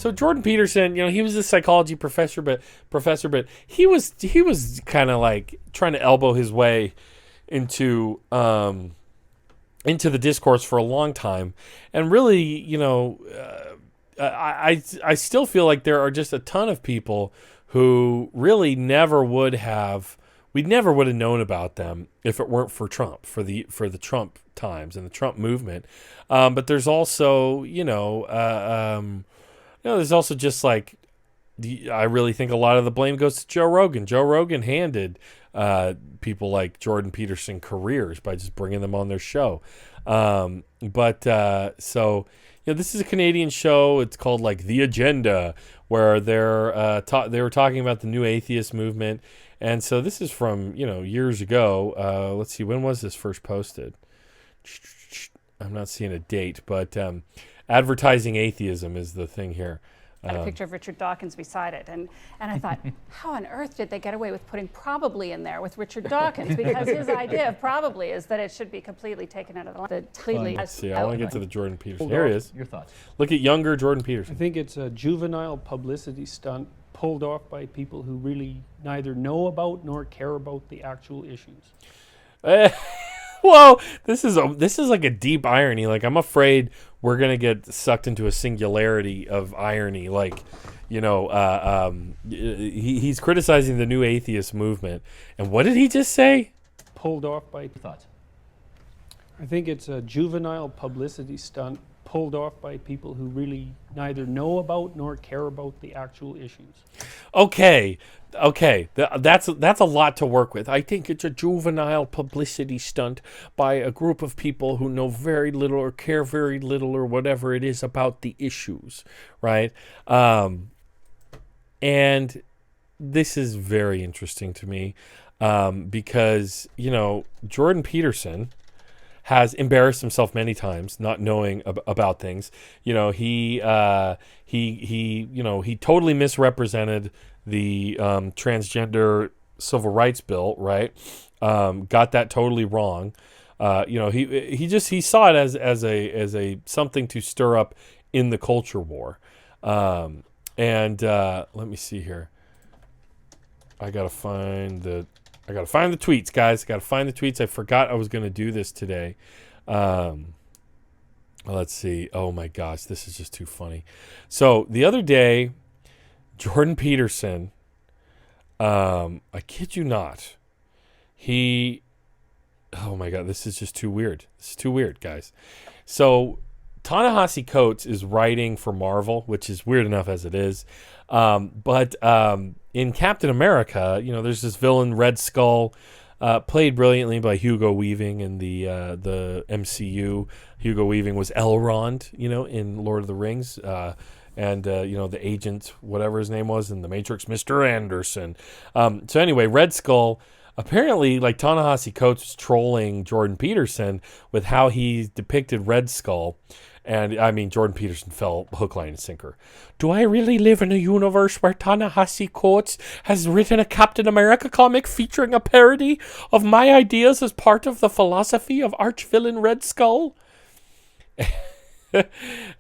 So Jordan Peterson, he was a psychology professor, but he was kind of like trying to elbow his way into the discourse for a long time, and really, I still feel like there are just a ton of people who really we never would have known about them if it weren't for Trump, for the Trump times and the Trump movement. But there's also, there's also just like, I really think a lot of the blame goes to Joe Rogan. Joe Rogan handed people like Jordan Peterson careers by just bringing them on their show. This is a Canadian show. It's called like The Agenda, where they were talking about the new atheist movement. And so this is from, years ago. Let's see, when was this first posted? I'm not seeing a date, but advertising atheism is the thing here. Got a picture of Richard Dawkins beside it, and I thought, how on earth did they get away with putting probably in there with Richard Dawkins? Because his idea of probably is that it should be completely taken out of the completely. Let's see, I want to get to the Jordan Peterson. There Here he is. Your thoughts? Look at younger Jordan Peterson. I think it's a juvenile publicity stunt pulled off by people who really neither know about nor care about the actual issues. Well, this is like a deep irony. Like, I'm afraid we're gonna get sucked into a singularity of irony. Like, he's criticizing the new atheist movement, and what did he just say? Pulled off by Thoughts? I think it's a juvenile publicity stunt pulled off by people who really neither know about nor care about the actual issues. Okay, that's a lot to work with. I think it's a juvenile publicity stunt by a group of people who know very little or care very little or whatever it is about the issues, right? And this is very interesting to me because, Jordan Peterson has embarrassed himself many times, not knowing about things. He totally misrepresented the transgender civil rights bill, right? Got that totally wrong. He saw it as a something to stir up in the culture war. Let me see here. I gotta find the tweets, guys. I gotta find the tweets. I forgot I was gonna do this today. Let's see. Oh my gosh, this is just too funny. So the other day, Jordan Peterson, I kid you not, oh my God, this is just too weird. This is too weird, guys. So Ta-Nehisi Coats is writing for Marvel, which is weird enough as it is. But in Captain America, there's this villain, Red Skull, played brilliantly by Hugo Weaving in the MCU. Hugo Weaving was Elrond, in Lord of the Rings. The agent, whatever his name was in The Matrix, Mr. Anderson. So anyway, Red Skull, apparently, like, Ta-Nehisi Coats was trolling Jordan Peterson with how he depicted Red Skull. And, I mean, Jordan Peterson fell hook, line, and sinker. Do I really live in a universe where Ta-Nehisi Coats has written a Captain America comic featuring a parody of my ideas as part of the philosophy of arch-villain Red Skull?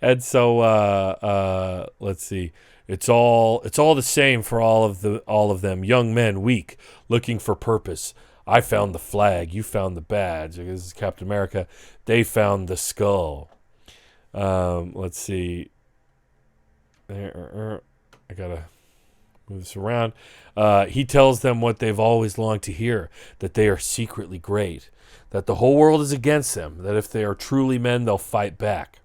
And so, let's see. It's all the same for all of them. Young men, weak, looking for purpose. I found the flag. You found the badge. This is Captain America. They found the skull. Let's see. I gotta move this around. He tells them what they've always longed to hear, that they are secretly great, that the whole world is against them, that if they are truly men, they'll fight back.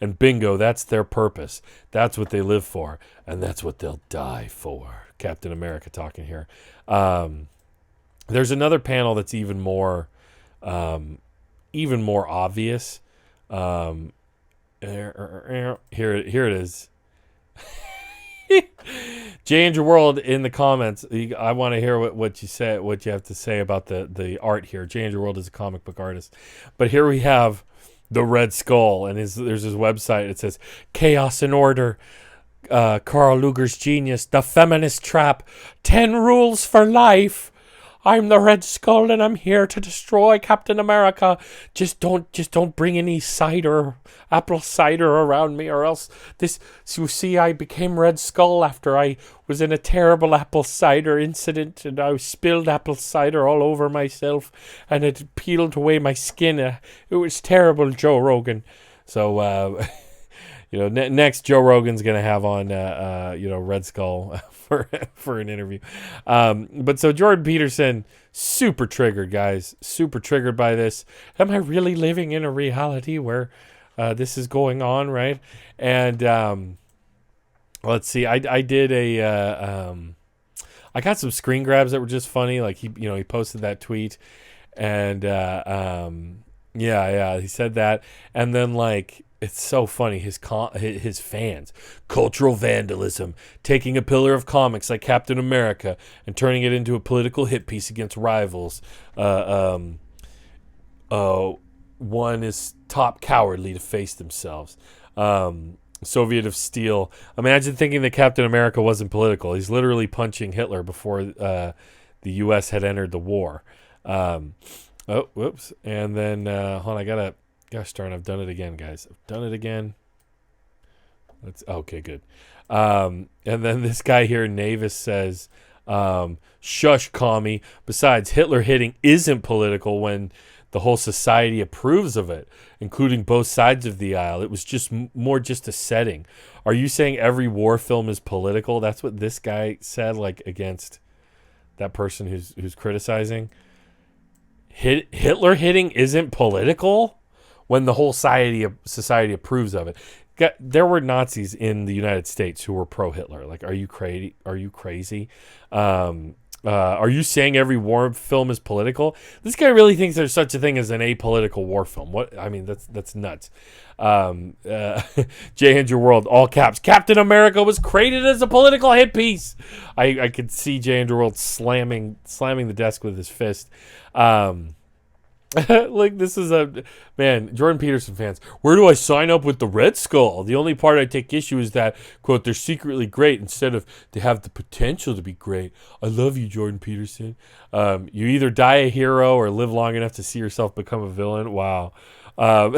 And bingo, that's their purpose. That's what they live for, and that's what they'll die for. Captain America talking here. There's another panel that's even more obvious. Here it is. J. Andrew World in the comments. I want to hear what you say, what you have to say about the art here. J. Andrew World is a comic book artist, but here we have the Red Skull, and there's his website. It says Chaos and Order, Carl Luger's Genius, The Feminist Trap, 10 Rules for Life, I'm the Red Skull and I'm here to destroy Captain America. Just don't bring any cider, apple cider around me, or else this. So you see, I became Red Skull after I was in a terrible apple cider incident, and I spilled apple cider all over myself, and it peeled away my skin. It was terrible, Joe Rogan. So. Next Joe Rogan's gonna have on, Red Skull for an interview. But so Jordan Peterson, super triggered, guys, super triggered by this. Am I really living in a reality where this is going on, right? And let's see, I did I got some screen grabs that were just funny. Like he posted that tweet, and he said that, and then like. It's so funny. His fans, cultural vandalism, taking a pillar of comics like Captain America and turning it into a political hit piece against rivals. One is top cowardly to face themselves. Soviet of Steel. Imagine thinking that Captain America wasn't political. He's literally punching Hitler before the U.S. had entered the war. Whoops. And then, hold on, gosh darn, I've done it again, guys. I've done it again. Okay, good. And then this guy here, Navis, says, shush, commie. Besides, Hitler hitting isn't political when the whole society approves of it, including both sides of the aisle. It was just more just a setting. Are you saying every war film is political? That's what this guy said, like, against that person who's criticizing. Hitler hitting isn't political? When the whole society approves of it. There were Nazis in the United States who were pro-Hitler. Like, are you crazy? Are you crazy? Are you saying every war film is political? This guy really thinks there's such a thing as an apolitical war film. What? I mean, that's nuts. J. Andrew World, all caps. Captain America was created as a political hit piece. I could see J. Andrew World slamming the desk with his fist. Like, this is Jordan Peterson fans. Where do I sign up with the Red Skull? The only part I take issue is that, quote, they're secretly great instead of they have the potential to be great. I love you, Jordan Peterson. You either die a hero or live long enough to see yourself become a villain. Wow. I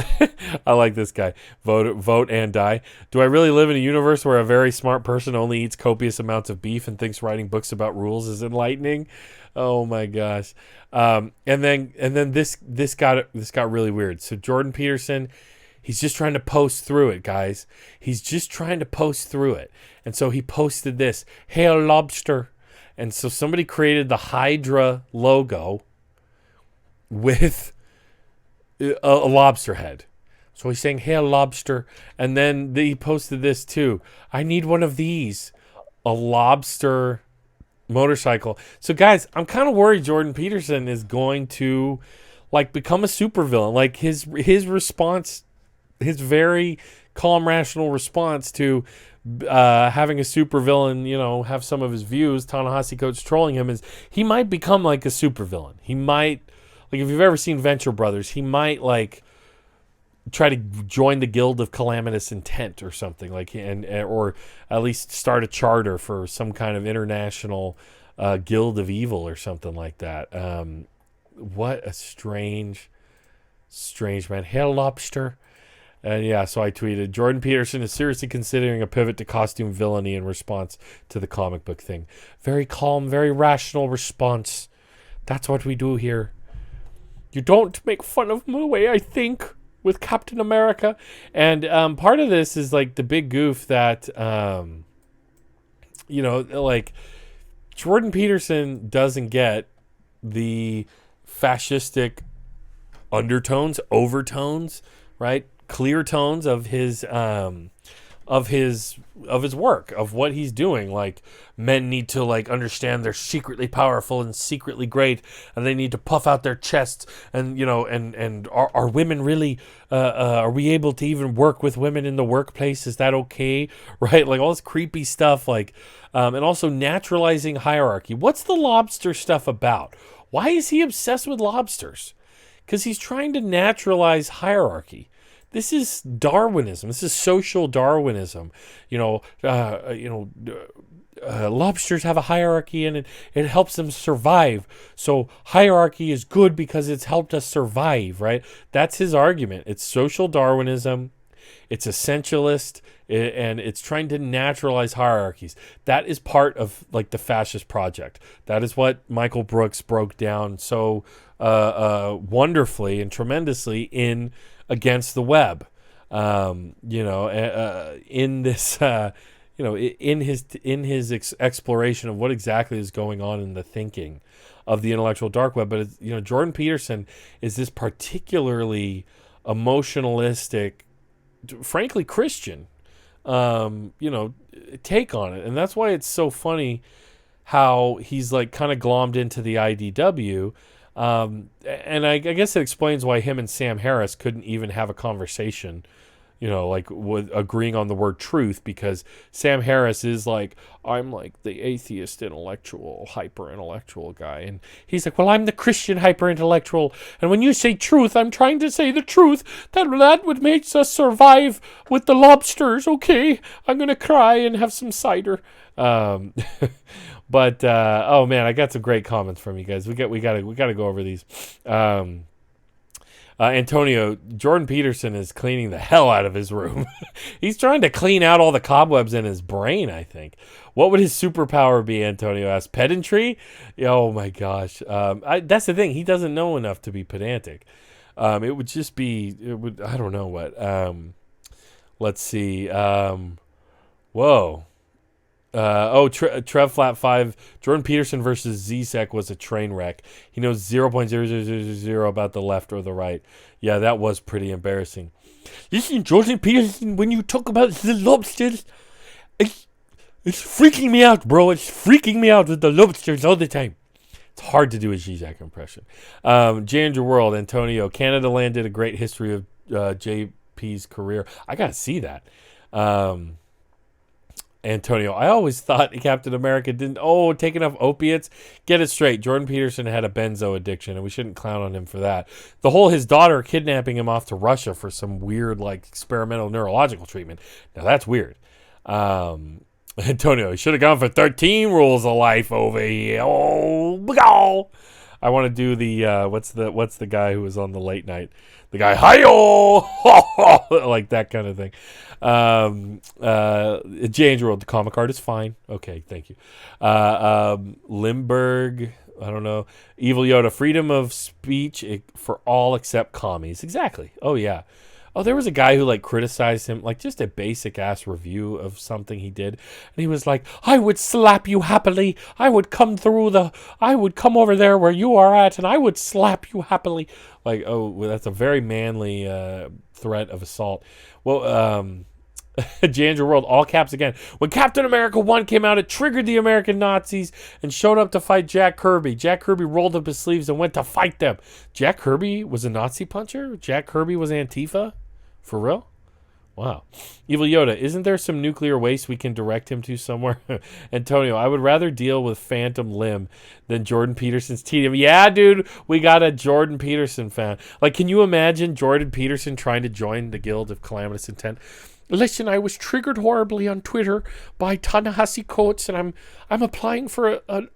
like this guy. Vote and die. Do I really live in a universe where a very smart person only eats copious amounts of beef and thinks writing books about rules is enlightening? Oh my gosh. And then this got really weird. So Jordan Peterson, he's just trying to post through it, guys. He's just trying to post through it. And so he posted this, "Hail Lobster." And so somebody created the Hydra logo with a lobster head. So he's saying, "Hail Lobster." And then he posted this too. "I need one of these." A lobster motorcycle. So guys, I'm kind of worried Jordan Peterson is going to like become a supervillain. Like his response, his very calm, rational response to having a supervillain, have some of his views, Ta-Nehisi Coats trolling him, is he might become like a supervillain. He might, like, if you've ever seen Venture Brothers, he might like try to join the Guild of Calamitous Intent or something, like, or at least start a charter for some kind of international guild of evil or something like that. What a strange man. Hail Lobster. And yeah, so I tweeted, Jordan Peterson is seriously considering a pivot to costume villainy in response to the comic book thing. Very calm, very rational response. That's what we do here. You don't make fun of the way I think with Captain America. And part of this is like the big goof that, like Jordan Peterson doesn't get the fascistic undertones, overtones, right? Clear tones of his work, of what he's doing. Like, men need to like understand they're secretly powerful and secretly great, and they need to puff out their chests. And and are women really? Are we able to even work with women in the workplace? Is that okay? Right? Like all this creepy stuff. Like, and also naturalizing hierarchy. What's the lobster stuff about? Why is he obsessed with lobsters? Because he's trying to naturalize hierarchy. This is Darwinism. This is social Darwinism. lobsters have a hierarchy and it helps them survive. So hierarchy is good because it's helped us survive, right? That's his argument. It's social Darwinism. It's essentialist, and it's trying to naturalize hierarchies. That is part of like the fascist project. That is what Michael Brooks broke down so wonderfully and tremendously in Against the Web. In this, in his exploration of what exactly is going on in the thinking of the intellectual dark web. But it's, Jordan Peterson is this particularly emotionalistic, frankly Christian, take on it, and that's why it's so funny how he's like kind of glommed into the IDW, and I guess it explains why him and Sam Harris couldn't even have a conversation, with agreeing on the word truth, because Sam Harris is like, I'm like the atheist intellectual, hyper intellectual guy. And he's like, well, I'm the Christian hyper intellectual. And when you say truth, I'm trying to say the truth. That would make us survive with the lobsters. Okay, I'm going to cry and have some cider. But oh man, I got some great comments from you guys. We got to go over these. Antonio, Jordan Peterson is cleaning the hell out of his room. He's trying to clean out all the cobwebs in his brain, I think. What would his superpower be, Antonio asked? Pedantry? Oh, my gosh. That's the thing. He doesn't know enough to be pedantic. It would just be, I don't know what. Let's see. Whoa. Trev Flat 5, Jordan Peterson versus Zizek was a train wreck. He knows 0.0000 about the left or the right. Yeah, that was pretty embarrassing. Listen, Jordan Peterson, when you talk about the lobsters, it's freaking me out, bro. It's freaking me out with the lobsters all the time. It's hard to do a Zizek impression. J. Andrew World, Antonio, Canada Land did a great history of JP's career. I got to see that. Antonio, I always thought Captain America didn't take enough opiates. Get it straight. Jordan Peterson had a benzo addiction, and we shouldn't clown on him for that. His daughter kidnapping him off to Russia for some weird, like, experimental neurological treatment. Now, that's weird. Antonio, he should have gone for 13 rules of life over here. Oh, I want to do the, what's the guy who was on the late night? The guy, hi-yo! Like that kind of thing. J. Andrew, the comic art is fine. Okay, thank you. Limburg, I don't know. Evil Yoda, freedom of speech for all except commies. Exactly. Oh, yeah. Oh, there was a guy who, like, criticized him, like, just a basic-ass review of something he did. And he was like, I would slap you happily. I would come over there where you are at, and I would slap you happily. Like, well, that's a very manly threat of assault. Well, Andrew World, all caps again. When Captain America 1 came out, it triggered the American Nazis and showed up to fight Jack Kirby. Jack Kirby rolled up his sleeves and went to fight them. Jack Kirby was a Nazi puncher? Jack Kirby was Antifa? For real? Wow. Evil Yoda, isn't there some nuclear waste we can direct him to somewhere? Antonio, I would rather deal with Phantom Limb than Jordan Peterson's tedium. Yeah, dude, we got a Jordan Peterson fan. Like, can you imagine Jordan Peterson trying to join the Guild of Calamitous Intent? Listen, I was triggered horribly on Twitter by Ta-Nehisi Coats, and I'm applying for an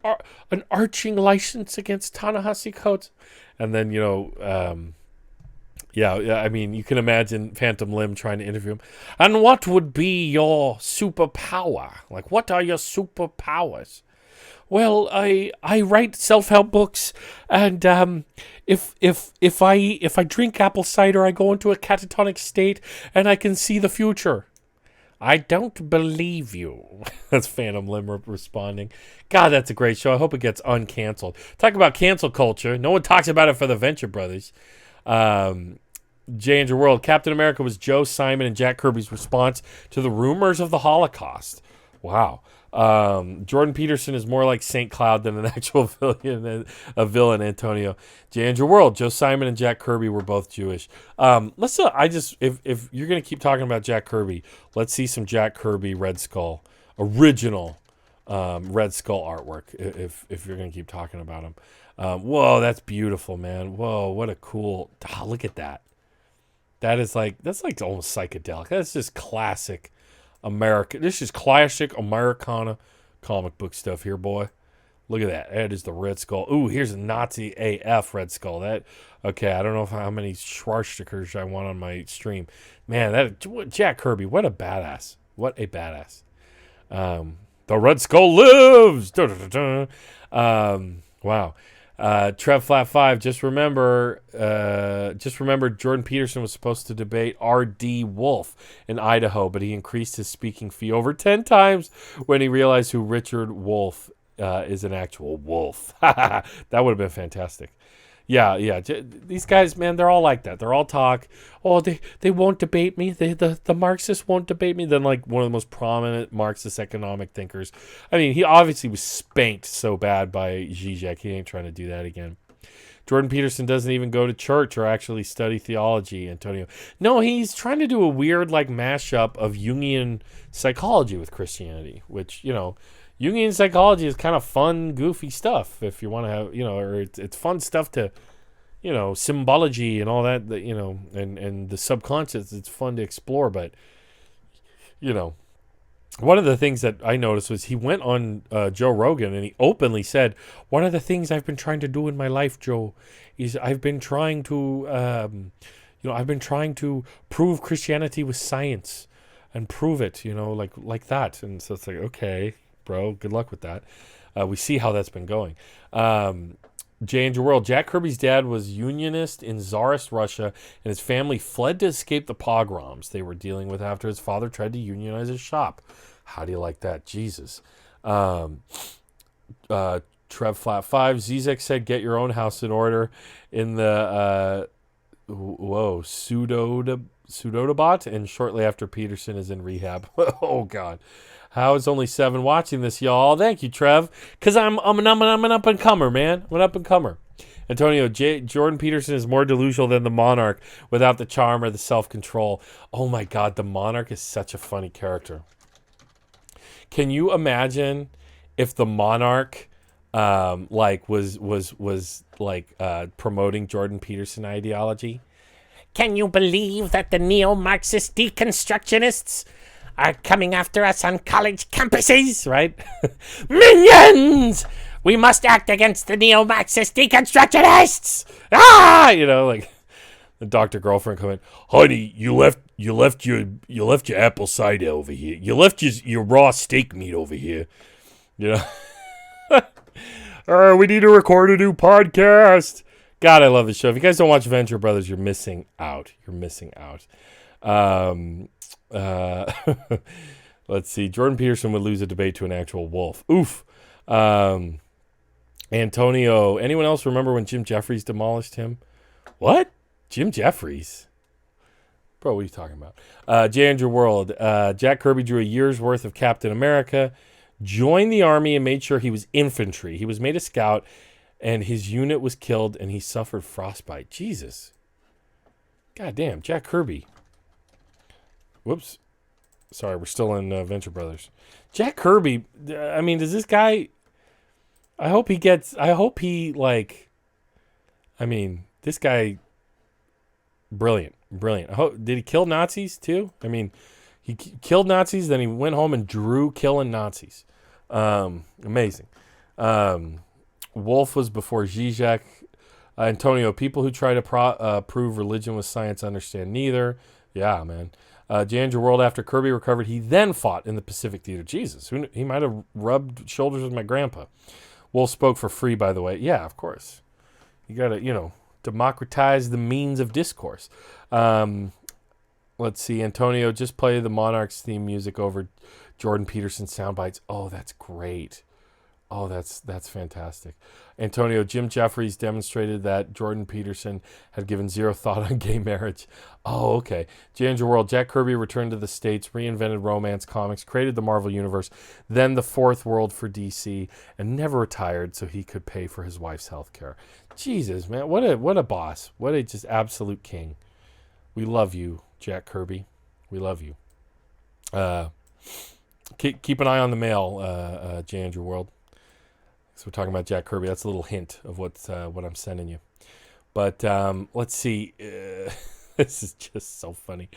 arching license against Ta-Nehisi Coats. And then, yeah, I mean, you can imagine Phantom Limb trying to interview him. And what would be your superpower? Like, what are your superpowers? Well, I write self-help books, and if I drink apple cider, I go into a catatonic state, and I can see the future. I don't believe you. That's Phantom Limb responding. God, that's a great show. I hope it gets uncanceled. Talk about cancel culture. No one talks about it for the Venture Brothers. J. Andrew World, Captain America was Joe Simon and Jack Kirby's response to the rumors of the Holocaust. Wow. Jordan Peterson is more like St. Cloud than an actual villain, Antonio. J. Andrew World, Joe Simon and Jack Kirby were both Jewish. If you're going to keep talking about Jack Kirby, let's see some Jack Kirby Red Skull, original Red Skull artwork, if you're going to keep talking about him. Whoa, that's beautiful, man. Whoa, what a cool, look at that. That's like almost psychedelic. That's just classic America. This is classic Americana comic book stuff here, boy. Look at that. That is the Red Skull. Ooh, here's a Nazi AF Red Skull. Okay, I don't know how many Schwarzstickers I want on my stream. Man, Jack Kirby, what a badass. What a badass. The Red Skull lives! Wow. Trev Flat 5, just remember Jordan Peterson was supposed to debate R.D. Wolf in Idaho, but he increased his speaking fee over 10 times when he realized who Richard Wolf is an actual wolf. That would have been fantastic. Yeah. These guys, man, they're all like that. They're all talk. Oh, they won't debate me. The Marxists won't debate me. Then, like, one of the most prominent Marxist economic thinkers. I mean, he obviously was spanked so bad by Zizek. He ain't trying to do that again. Jordan Peterson doesn't even go to church or actually study theology, Antonio. No, he's trying to do a weird, like, mashup of Jungian psychology with Christianity, which, Jungian psychology is kind of fun, goofy stuff if you want to have, or it's fun stuff to, symbology and all that, and the subconscious, it's fun to explore. But, one of the things that I noticed was he went on Joe Rogan and he openly said, one of the things I've been trying to do in my life, Joe, is I've been trying to prove Christianity with science and prove it, like that. And so it's like, okay, bro, good luck with that. We see how that's been going. J. Andrew World, Jack Kirby's dad was unionist in Tsarist Russia, and his family fled to escape the pogroms they were dealing with after his father tried to unionize his shop. How do you like that? Jesus. Trev Flat 5, Zizek said, get your own house in order in the, Pseudodebot, and shortly after Peterson is in rehab. Oh, God. How is only 7 watching this, y'all? Thank you, Trev. Because I'm an up-and-comer, man. I'm an up-and-comer. Antonio, Jordan Peterson is more delusional than the Monarch without the charm or the self-control. Oh, my God. The Monarch is such a funny character. Can you imagine if the Monarch was promoting Jordan Peterson ideology? Can you believe that the neo-Marxist deconstructionists are coming after us on college campuses, right? Minions! We must act against the neo-Marxist deconstructionists! Ah! The doctor girlfriend coming, honey, you left your apple cider over here. You left your raw steak meat over here. We need to record a new podcast. God, I love this show. If you guys don't watch Venture Brothers, you're missing out. Let's see. Jordan Peterson would lose a debate to an actual wolf. Oof. Antonio, anyone else remember when Jim Jeffries demolished him? What? Jim Jeffries? Bro, what are you talking about? J. Andrew World. Jack Kirby drew a year's worth of Captain America, joined the army, and made sure he was infantry. He was made a scout, and his unit was killed, and he suffered frostbite. Jesus. God damn, Jack Kirby. Whoops. Sorry, we're still in Venture Brothers. Jack Kirby, I mean, does this guy... this guy... Brilliant. Did he kill Nazis, too? I mean, he killed Nazis, then he went home and drew killing Nazis. Amazing. Wolf was before Zizek. Antonio, people who try to prove religion with science understand neither. Yeah, man. J. Andrew World, after Kirby recovered, he then fought in the Pacific Theater. Jesus, he might have rubbed shoulders with my grandpa. Wolf spoke for free, by the way. Yeah, of course. You got to, democratize the means of discourse. Let's see. Antonio, just play the Monarchs theme music over Jordan Peterson sound bites. Oh, that's great. Oh, that's fantastic. Antonio, Jim Jeffries demonstrated that Jordan Peterson had given zero thought on gay marriage. Oh, okay. J. Andrew World, Jack Kirby returned to the States, reinvented romance comics, created the Marvel Universe, then the fourth world for DC, and never retired so he could pay for his wife's health care. Jesus, man, what a boss. What a just absolute king. We love you, Jack Kirby. We love you. Keep an eye on the mail, J. Andrew World. So we're talking about Jack Kirby. That's a little hint of what I'm sending you. But let's see. This is just so funny.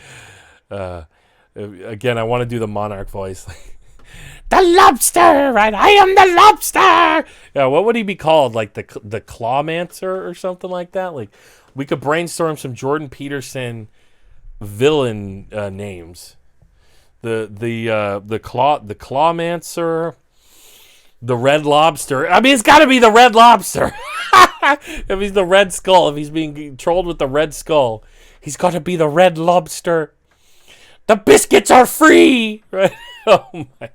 Again, I want to do the Monarch voice. The lobster, right? I am the lobster. Yeah, what would he be called? Like the Clawmancer or something like that? Like, we could brainstorm some Jordan Peterson villain names. The Clawmancer, the Red Lobster. I mean, it's got to be the Red Lobster. If he's the Red Skull, if he's being trolled with the Red Skull, he's got to be the Red Lobster. The biscuits are free, right? Oh my God.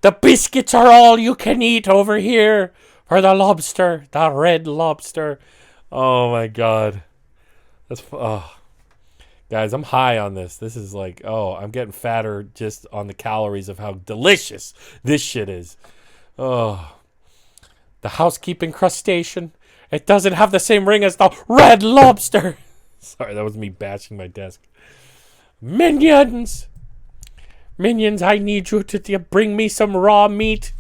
The biscuits are all you can eat over here for the lobster, the Red Lobster. Oh my God. Guys, I'm high on this. This is like, I'm getting fatter just on the calories of how delicious this shit is. Oh, the housekeeping crustacean. It doesn't have the same ring as the Red Lobster. Sorry, that was me bashing my desk. Minions, I need you to bring me some raw meat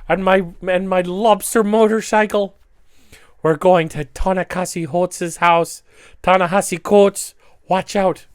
and my lobster motorcycle. We're going to Ta-Nehisi Coats' house. Ta-Nehisi Coats, watch out.